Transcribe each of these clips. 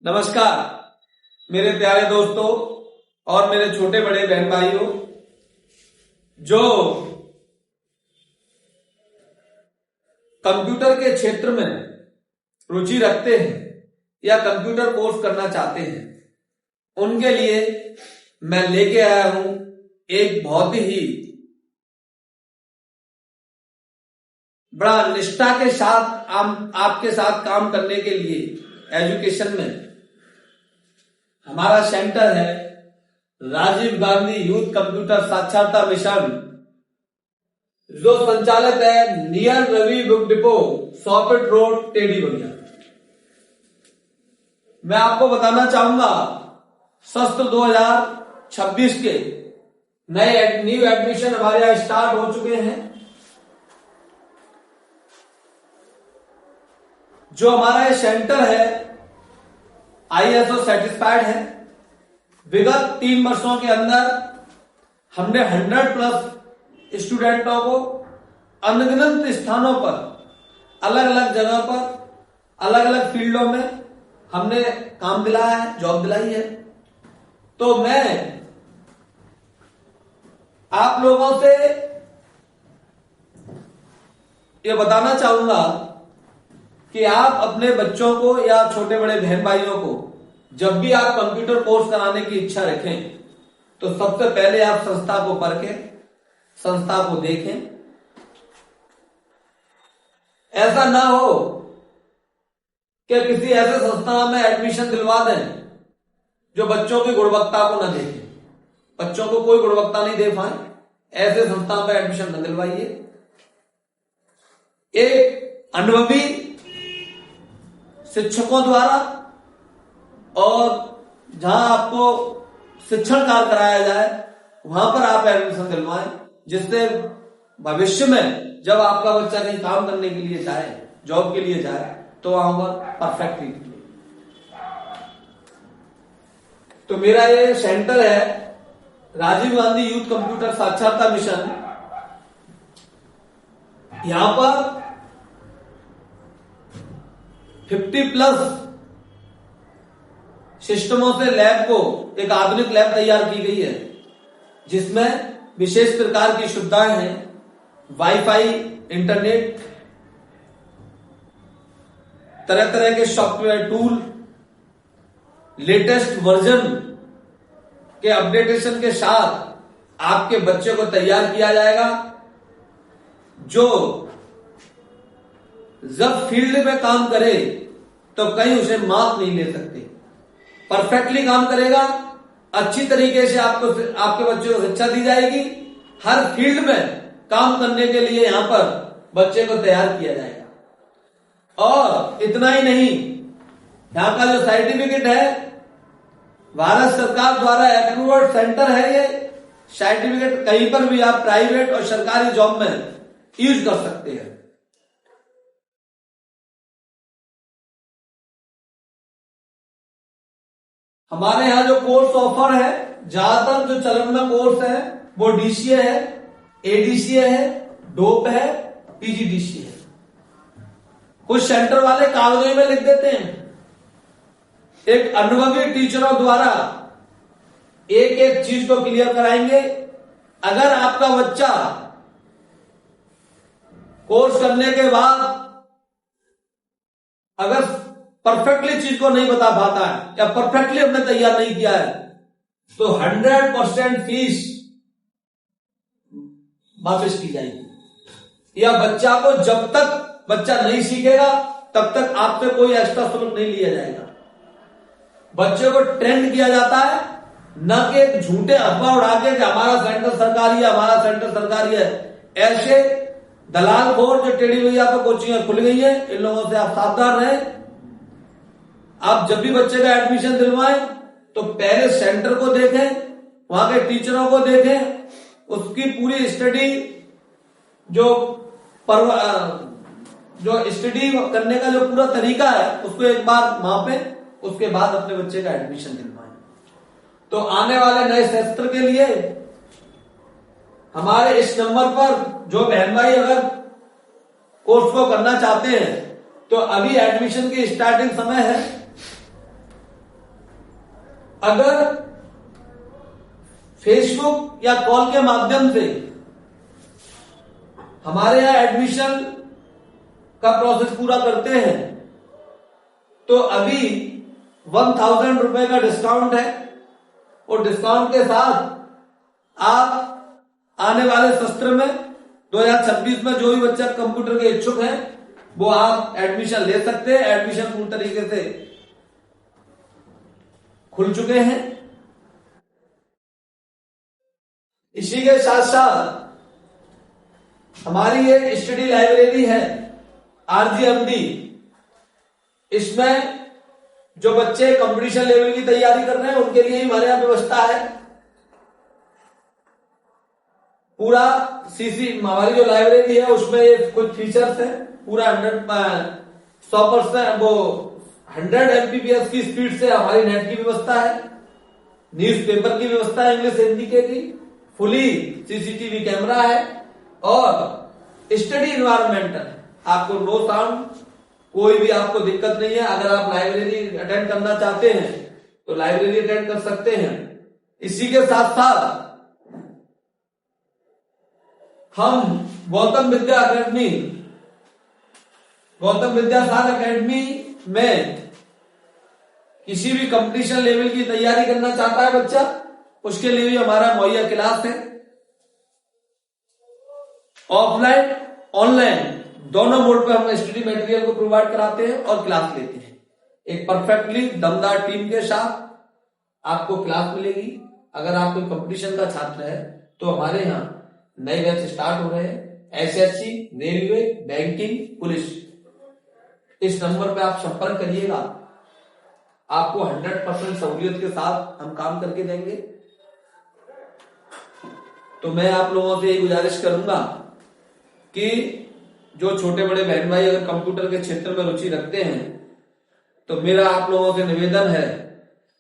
नमस्कार मेरे प्यारे दोस्तों और मेरे छोटे बड़े बहन भाइयों जो कंप्यूटर के क्षेत्र में रुचि रखते हैं या कंप्यूटर कोर्स करना चाहते हैं उनके लिए मैं लेके आया हूं एक बहुत ही बड़ा निष्ठा के साथ आपके साथ काम करने के लिए एजुकेशन में हमारा सेंटर है राजीव गांधी यूथ कंप्यूटर साक्षरता मिशन जो संचालित है नियर रवि बुक डिपो सॉकेट रोड टेढ़ी बलिया। मैं आपको बताना चाहूंगा सत्र 2026 के न्यू एडमिशन हमारे यहां स्टार्ट हो चुके हैं। जो हमारा ये सेंटर है ISO सर्टिफाइड है। विगत 3 वर्षों के अंदर हमने 100+ स्टूडेंटों को अनगिनत स्थानों पर अलग अलग जगह पर अलग अलग फील्डों में हमने काम दिलाया है, जॉब दिलाई है। तो मैं आप लोगों से ये बताना चाहूंगा कि आप अपने बच्चों को या छोटे बड़े बहन भाइयों को जब भी आप कंप्यूटर कोर्स कराने की इच्छा रखें तो सबसे पहले आप संस्था को परखें, संस्था को देखें। ऐसा ना हो कि किसी ऐसे संस्था में एडमिशन दिलवा दें जो बच्चों की गुणवत्ता को न देखें, बच्चों को कोई गुणवत्ता नहीं दे पाए, ऐसे संस्था में एडमिशन न दिलवाइए। एक अनुभवी शिक्षकों द्वारा और जहां आपको शिक्षण कार्य कराया जाए वहां पर आप एडमिशन दिलवाएं, जिससे भविष्य में जब आपका बच्चा कहीं काम करने के लिए जाए, जॉब के लिए जाए, तो वहां पर परफेक्टली। तो मेरा ये सेंटर है राजीव गांधी यूथ कंप्यूटर साक्षरता मिशन। यहां पर 50+ सिस्टमों से लैब को एक आधुनिक लैब तैयार की गई है जिसमें विशेष प्रकार की सुविधाएं हैं, वाईफाई, इंटरनेट, तरह तरह के सॉफ्टवेयर टूल, लेटेस्ट वर्जन के अपडेटेशन के साथ आपके बच्चे को तैयार किया जाएगा जो जब फील्ड में काम करे तो कहीं उसे मात नहीं ले सकते, परफेक्टली काम करेगा। अच्छी तरीके से आपको आपके बच्चे को शिक्षा दी जाएगी। हर फील्ड में काम करने के लिए यहां पर बच्चे को तैयार किया जाएगा। और इतना ही नहीं, यहां का जो सर्टिफिकेट है भारत सरकार द्वारा अप्रूव्ड सेंटर है। ये सर्टिफिकेट कहीं पर भी आप प्राइवेट और सरकारी जॉब में यूज कर सकते हैं। हमारे यहां जो कोर्स ऑफर है, ज्यादातर जो चलन में कोर्स है वो DCA है, ADCA है, डोप है, PGDCA है। कुछ सेंटर वाले कागजों में लिख देते हैं। एक अनुभवी टीचरों द्वारा एक एक चीज को क्लियर कराएंगे। अगर आपका बच्चा कोर्स करने के बाद अगर परफेक्टली चीज को नहीं बता पाता है या परफेक्टली हमने तैयार नहीं किया है तो 100% फीस वापस की जाएगी। या बच्चा को जब तक बच्चा नहीं सीखेगा तब तक आपसे कोई एक्स्ट्रा शुल्क नहीं लिया जाएगा। बच्चे को ट्रेंड किया जाता है, न कि झूठे अफवाह उड़ा के कि हमारा सेंटर सरकारी है, हमारा सेंटर सरकारी है। ऐसे दलाल खोर जो टेढ़ी भैया पर कोचिंग खुल गई है, इन लोगों से आप सावधान रहें। आप जब भी बच्चे का एडमिशन दिलवाएं तो पहले सेंटर को देखें, वहां के टीचरों को देखें, उसकी पूरी स्टडी जो स्टडी करने का जो पूरा तरीका है उसको एक बार मापें, उसके बाद अपने बच्चे का एडमिशन दिलवाएं। तो आने वाले नए सत्र के लिए हमारे इस नंबर पर जो बहन भाई अगर कोर्स को करना चाहते हैं तो अभी एडमिशन की स्टार्टिंग समय है। अगर फेसबुक या कॉल के माध्यम से हमारे यहां एडमिशन का प्रोसेस पूरा करते हैं तो अभी 1000 रुपए का डिस्काउंट है, और डिस्काउंट के साथ आप आने वाले सत्र में 2026 में जो भी बच्चा कंप्यूटर के इच्छुक हैं वो आप एडमिशन ले सकते हैं। एडमिशन पूरी तरीके से खुल चुके हैं। इसी के साथ साथ हमारी ये स्टडी लाइब्रेरी है RGMD, इसमें जो बच्चे कंपटीशन लेवल की तैयारी कर रहे हैं उनके लिए हमारे यहां व्यवस्था है। पूरा सीसी हमारी जो लाइब्रेरी है उसमें ये कुछ फीचर्स है। पूरा 100% वो 100 MBPS की स्पीड से हमारी नेट की व्यवस्था है, न्यूज़पेपर की व्यवस्था है इंग्लिश हिंदी के की, फुली CCTV कैमरा है और स्टडी इन्वायरमेंट है। आपको नो साउंड, कोई भी आपको दिक्कत नहीं है। अगर आप लाइब्रेरी अटेंड करना चाहते हैं तो लाइब्रेरी अटेंड कर सकते हैं। इसी के साथ साथ हम गौतम विद्यासागर अकेडमी में किसी भी कंपटीशन लेवल की तैयारी करना चाहता है बच्चा, उसके लिए भी हमारा मुहैया क्लास है। ऑफलाइन ऑनलाइन दोनों मोड पे हम स्टडी मटेरियल को प्रोवाइड कराते हैं और क्लास लेते हैं। एक परफेक्टली दमदार टीम के साथ आपको क्लास मिलेगी। अगर आप कोई कंपटीशन का छात्र है तो हमारे यहाँ नए बैच स्टार्ट हो रहे हैं। SSC, रेलवे, बैंकिंग, पुलिस, इस नंबर पे आप संपर्क करिएगा। आपको 100% सहूलियत के साथ हम काम करके देंगे। तो मैं आप लोगों से यही गुजारिश करूंगा कि जो छोटे बड़े बहन भाई अगर कंप्यूटर के क्षेत्र में रुचि रखते हैं तो मेरा आप लोगों से निवेदन है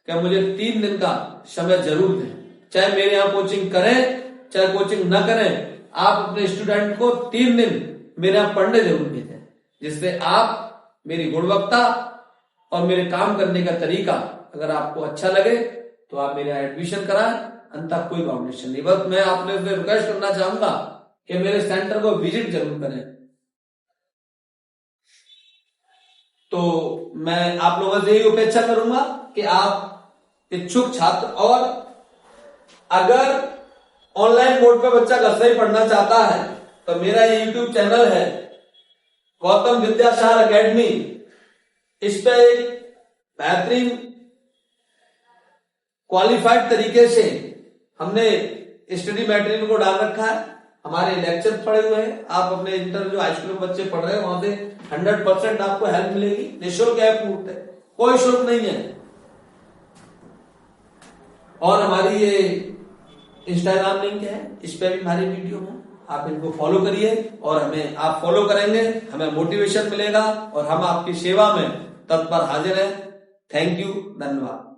कि मुझे 3 दिन का समय जरूर दें। चाहे मेरे यहाँ कोचिंग करें चाहे कोचिंग न करें, आप अपने स्टूडेंट को 3 दिन मेरे यहाँ पढ़ने जरूर भेजें, जिससे आप मेरी गुणवत्ता और मेरे काम करने का तरीका अगर आपको अच्छा लगे तो आप मेरे यहाँ एडमिशन कराएं। अंततः कोई बाउंडेशन नहीं। बस मैं आपने से रिक्वेस्ट करना चाहूंगा कि मेरे सेंटर को विजिट जरूर करें। तो मैं आप लोगों से यही अपेक्षा करूंगा कि आप इच्छुक छात्र, और अगर ऑनलाइन मोड पे बच्चा घर से ही पढ़ना चाहता है तो मेरा ये YouTube चैनल है गौतम विद्यासागर अकेडमी। इस पे एक बेहतरीन क्वालिफाइड तरीके से हमने स्टडी मटेरियल को डाल रखा है। हमारे लेक्चर पड़े हुए हैं। आप अपने इंटर जो हाई स्कूल में बच्चे पढ़ रहे हैं वहां से 100% आपको हेल्प मिलेगी। निःशुल्क है, पूर्ण है, कोई शुल्क नहीं है। और हमारी ये इंस्टाग्राम लिंक है, इस पे भी हमारी वीडियो है। आप इनको फॉलो करिए और हमें आप फॉलो करेंगे, हमें मोटिवेशन मिलेगा और हम आपकी सेवा में तत्पर हाजिर हैं। थैंक यू, धन्यवाद।